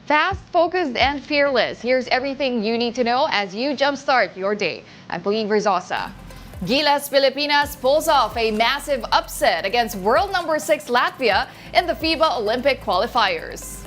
Fast, focused, and fearless. Here's everything you need to know as you jumpstart your day. I'm Pauline Verzosa. Gilas Pilipinas pulls off a massive upset against world number 6 Latvia in the FIBA Olympic qualifiers.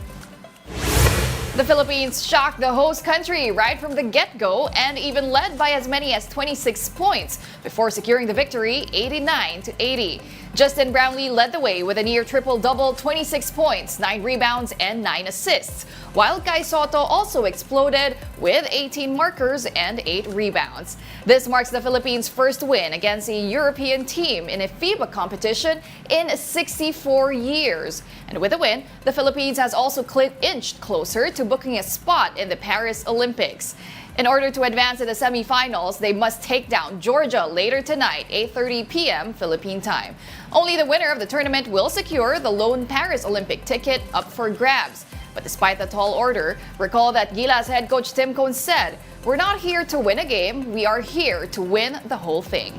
The Philippines shocked the host country right from the get-go and even led by as many as 26 points before securing the victory 89-80. Justin Brownlee led the way with a near triple-double, 26 points, 9 rebounds, and 9 assists, while Kai Soto also exploded with 18 markers and 8 rebounds. This marks the Philippines' first win against a European team in a FIBA competition in 64 years. And with the win, the Philippines has also inched closer to booking a spot in the Paris Olympics. In order to advance to the semifinals, they must take down Georgia later tonight, 8:30 p.m. Philippine time. Only the winner of the tournament will secure the lone Paris Olympic ticket up for grabs. But despite the tall order, recall that Gilas head coach Tim Cone said, "We're not here to win a game, we are here to win the whole thing."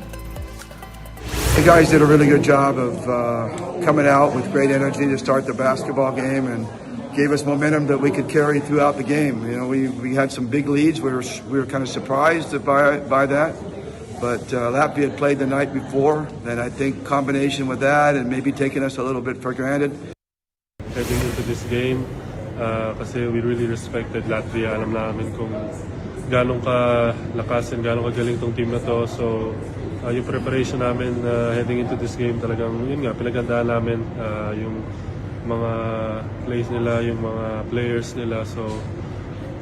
The guys did a really good job of coming out with great energy to start the basketball game and gave us momentum that we could carry throughout the game. You know, we had some big leads. We were kind of surprised by that. But Latvia had played the night before, and I think combination with that and maybe taking us a little bit for granted. Heading into this game, kasi we really respected Latvia. Alam namin kung gano'ng kalakas and gano'ng kagaling tong team na to. So yung preparation namin heading into this game talagang yun nga, pinagandaan namin yung mga plays nila, yung mga players nila. So,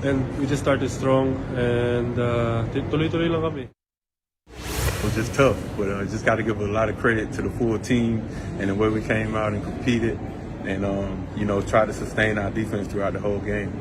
and we just started strong and tuloy-tuloy lang kami. It was just tough, but just got to give a lot of credit to the full team and the way we came out and competed and, try to sustain our defense throughout the whole game.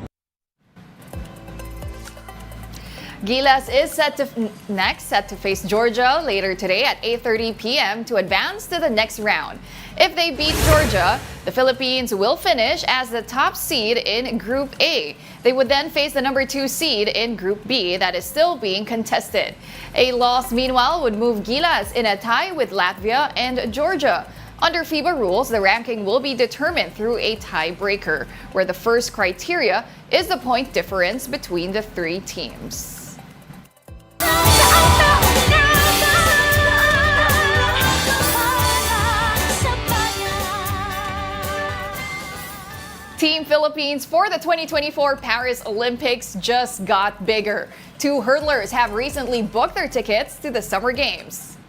Gilas is set to face Georgia later today at 8:30 p.m. to advance to the next round. If they beat Georgia, the Philippines will finish as the top seed in Group A. They would then face the number 2 seed in Group B that is still being contested. A loss, meanwhile, would move Gilas in a tie with Latvia and Georgia. Under FIBA rules, the ranking will be determined through a tiebreaker, where the first criteria is the point difference between the 3 teams. Team Philippines for the 2024 Paris Olympics just got bigger. 2 hurdlers have recently booked their tickets to the Summer Games.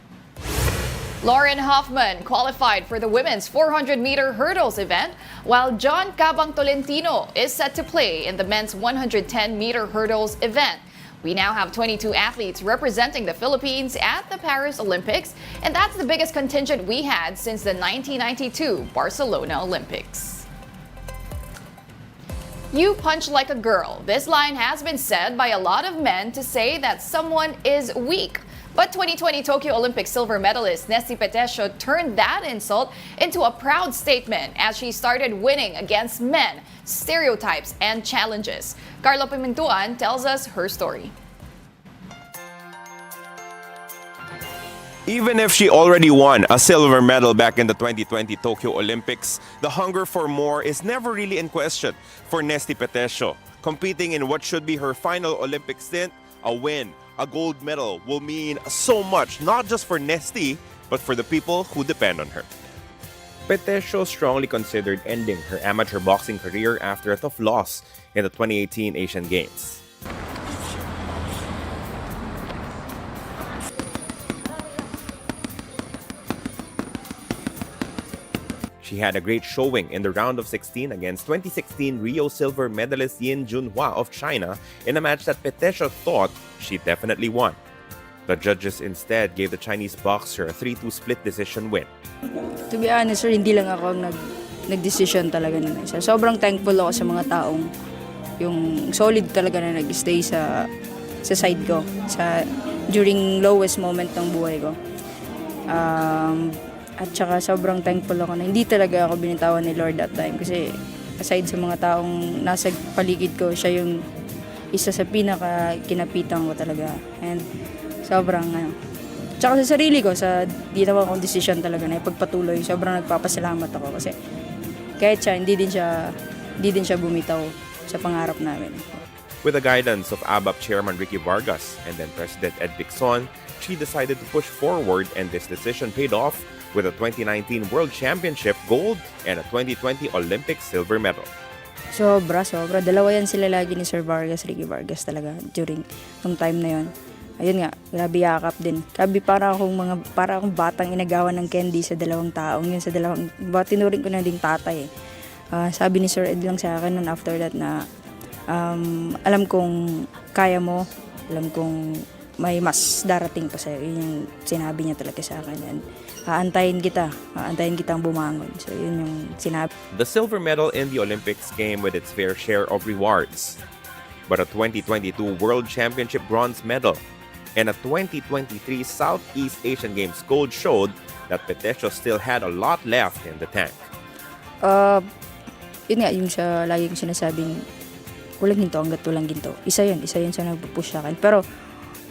Lauren Hoffman qualified for the women's 400-meter hurdles event, while John Cabang Tolentino is set to play in the men's 110-meter hurdles event. We now have 22 athletes representing the Philippines at the Paris Olympics, and that's the biggest contingent we had since the 1992 Barcelona Olympics. You punch like a girl. This line has been said by a lot of men to say that someone is weak. But 2020 Tokyo Olympic silver medalist Nesty Petesio turned that insult into a proud statement as she started winning against men, stereotypes, and challenges. Carlo Pimentuan tells us her story. Even if she already won a silver medal back in the 2020 Tokyo Olympics, the hunger for more is never really in question for Nesty Petesio. Competing in what should be her final Olympic stint, a win, a gold medal will mean so much, not just for Nesty, but for the people who depend on her. Petesio strongly considered ending her amateur boxing career after a tough loss in the 2018 Asian Games. She had a great showing in the round of 16 against 2016 Rio silver medalist Yin Junhua of China in a match that Petesio thought she definitely won. The judges instead gave the Chinese boxer a 3-2 split decision win. To be honest, sir, hindi lang ako nag-decision talaga na isa. Sobrang thankful ako sa mga taong yung solid talaga na nag-stay sa side ko during lowest moment ng buhay ko. At saka sobrang thankful ako na hindi talaga ako binitawan ni Lord that time kasi aside sa mga taong nasa paligid ko, siya yung isa sa pinaka-kinapitan ko talaga. And sobrang tsaka sa sarili ko, sa di naman akong decision talaga na ipagpatuloy, sobrang nagpapasalamat ako kasi kahit siya, hindi din siya bumitaw. sa pangarap namin. With the guidance of ABAP Chairman Ricky Vargas and then President Ed Dixon, she decided to push forward, and this decision paid off with a 2019 World Championship gold and a 2020 Olympic silver medal. Sobra. Dalawa yan sila lagi ni Sir Vargas, Ricky Vargas talaga during nung time na yon. Ayun nga, grabe yakap din. Para akong batang inagawan ng candy sa dalawang taong yun, tinuring ko na ding tatay eh. Sabi ni Sir Ed lang sa akin nun after that na alam kong kaya mo, alam kong may mas darating pa sa'yo. Yun yung sinabi niya talaga sa akin. And aantayin kitang bumangon. So yun yung sinabi. The silver medal in the Olympics came with its fair share of rewards. But a 2022 World Championship bronze medal and a 2023 Southeast Asian Games gold showed that Petesio still had a lot left in the tank. Yun nga, yung sa lagi kong sinasabing walang ginto hanggat walang ginto. Isa yun sa nagpupush sa akin. Pero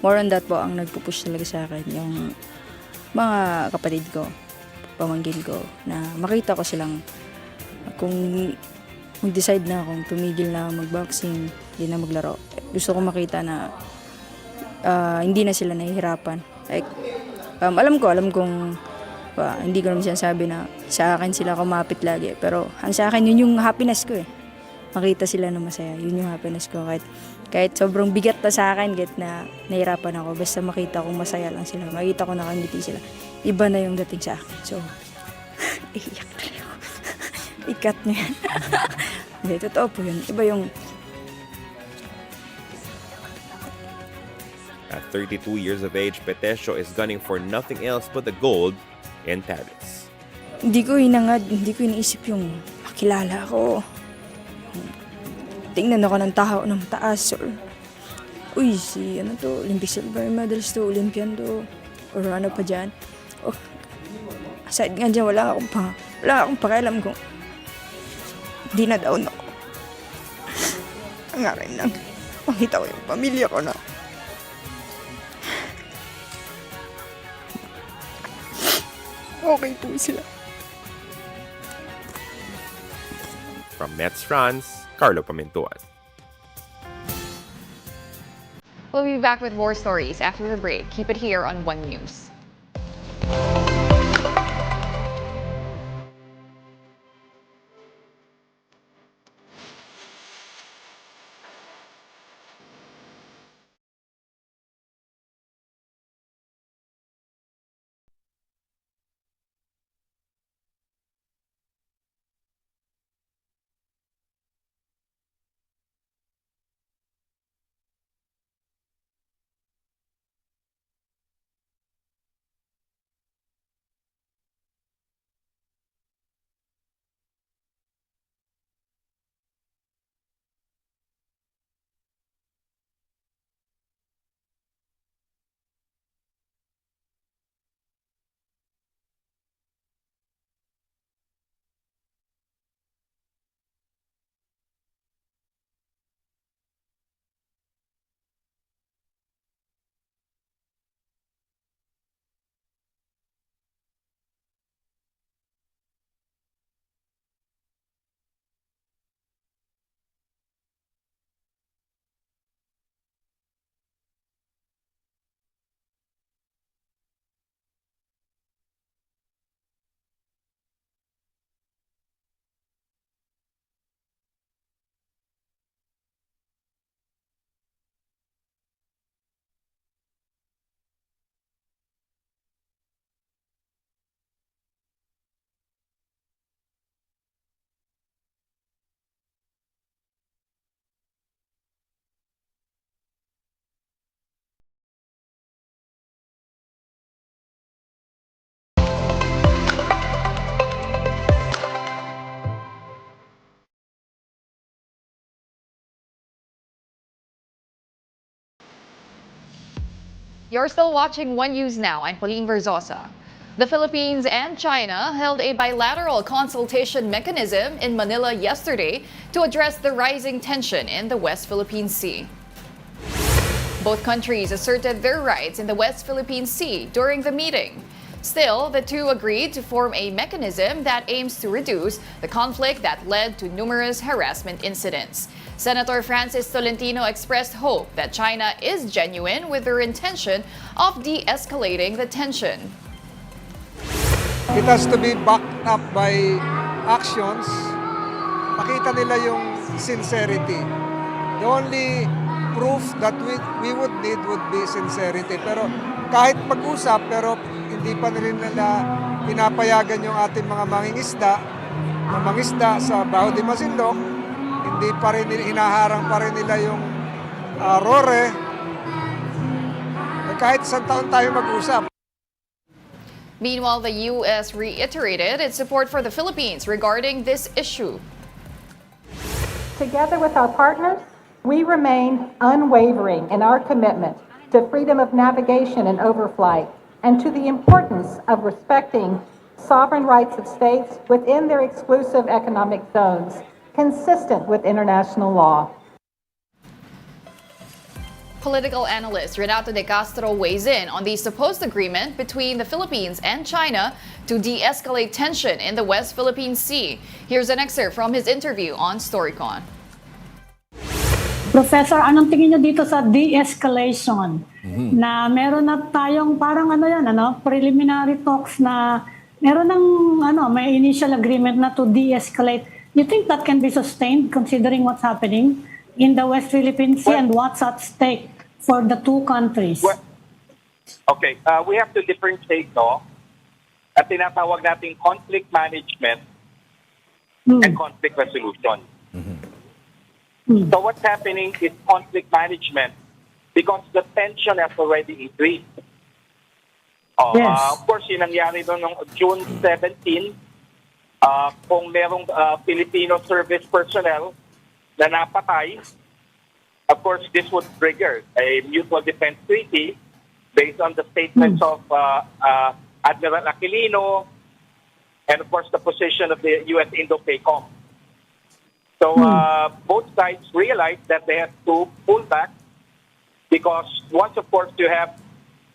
more on that po, ang nagpupush talaga sa akin, yung mga kapatid ko, pamangkin ko, na makita ko silang kung mag-decide na akong tumigil na mag-boxing, hindi na maglaro. Gusto ko makita na hindi na sila nahihirapan. Like, alam kong hindi ko naman sinasabi na sa akin sila kumapit lagi. Pero ang sa akin, yun yung happiness ko eh. Makita sila na masaya. Yun yung happiness ko. Kahit sobrang bigat na sa akin, kahit na nahirapan ako, basta makita kong masaya lang sila. Makita ko nakangiti sila. Iba na yung dating sa akin. So, iyak na ako. Ikat niya. Hindi, totoo po yun. Iba yung... At 32 years of age, Petesio is gunning for nothing else but the gold in Paris. Hindi ko iniisip yung makilala ko. Tingnan ako ng tao ng taas. Uy, Olympic silver medalist to, Olympian to. Or ano pa dyan. Aside nga dyan, wala akong pakialam kung di na down ako. Ang akin lang, makita ko yung pamilya ko na. Okay po sila. From Mets France, Carlo Pamintuan. We'll be back with more stories after the break. Keep it here on One News. You're still watching One News Now. I'm Pauline Verzosa. The Philippines and China held a bilateral consultation mechanism in Manila yesterday to address the rising tension in the West Philippine Sea. Both countries asserted their rights in the West Philippine Sea during the meeting. Still, the two agreed to form a mechanism that aims to reduce the conflict that led to numerous harassment incidents. Senator Francis Tolentino expressed hope that China is genuine with their intention of de-escalating the tension. It has to be backed up by actions. Makita nila yung sincerity. The only proof that we would need would be sincerity. Pero kahit mag-usap, pero hindi pa rin nila pinapayagan yung ating mga mangingisda sa Baho de Masinloc, hindi pa rin hinaharang pa rin nila yung RORE. Kahit isang taon tayo mag-usap. Meanwhile, the U.S. reiterated its support for the Philippines regarding this issue. Together with our partners, we remain unwavering in our commitment to freedom of navigation and overflight, and to the importance of respecting sovereign rights of states within their exclusive economic zones, consistent with international law. Political analyst Renato De Castro weighs in on the supposed agreement between the Philippines and China to de-escalate tension in the West Philippine Sea. Here's an excerpt from his interview on Storycon. Professor, anong tingin niyo dito sa de-escalation? Na meron na tayong parang preliminary talks na meron ng may initial agreement na to de-escalate. You think that can be sustained considering what's happening in the West Philippine Sea and what's at stake for the two countries? Okay, we have to differentiate, at tinatawag nating conflict management and conflict resolution. So what's happening is conflict management because the tension has already increased. Yes. Of course, yung nangyari doon noong June 17, kung merong Filipino service personnel na napatay, of course, this would trigger a mutual defense treaty based on the statements of Admiral Aquilino and, of course, the position of the U.S. Indo-PACOM. So both sides realized that they have to pull back because once, of course, you have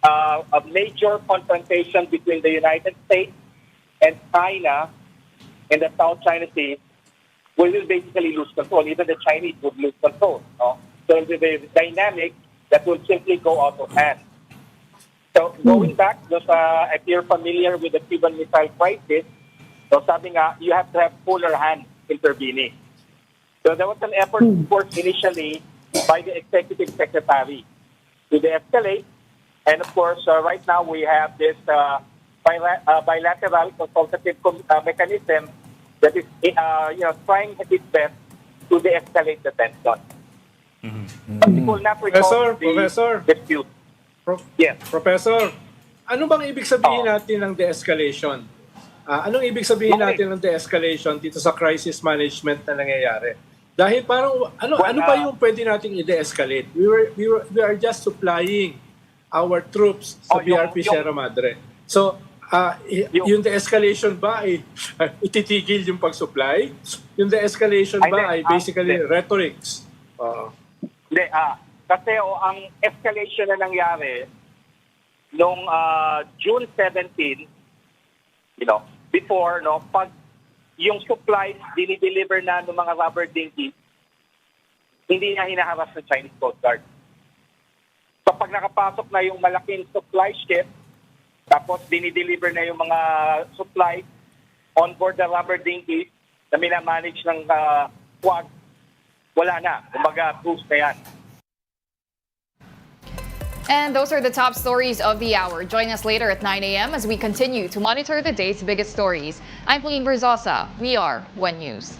a major confrontation between the United States and China in the South China Sea, we will basically lose control. Even the Chinese would lose control. So it will be a dynamic that will simply go out of hand. So going back, if you're familiar with the Cuban Missile Crisis, so sabi nga, you have to have fuller hands intervening. So there was an effort, of course, initially by the Executive Secretary to de-escalate. And of course, right now we have this bilateral consultative mechanism that is trying its best to de-escalate the tension. But it will not resolve the dispute. Yes. Professor, ano bang ibig sabihin natin ng de-escalation? Anong ibig sabihin natin ng de-escalation dito sa crisis management na nangyayari? Dahil parang ano pa yung pwede nating i-de-escalate? We are just supplying our troops sa BRP Sierra Madre. So, yung de-escalation ba ay ititigil yung pag-supply? Yung de-escalation ba ay basically rhetorics? Hindi, kasi ang escalation na nangyari noong June 17, before, pag yung supplies dinideliver na ng mga rubber dinghy, hindi niya hinaharas ng Chinese Coast Guard. So pag nakapasok na yung malaking supply ship, tapos dinideliver na yung mga supplies on board the rubber dinghy na minamanage ng Quad, wala na. Kumbaga, cruise na yan. And those are the top stories of the hour. Join us later at 9 a.m. as we continue to monitor the day's biggest stories. I'm Pauline Verzosa. We are One News.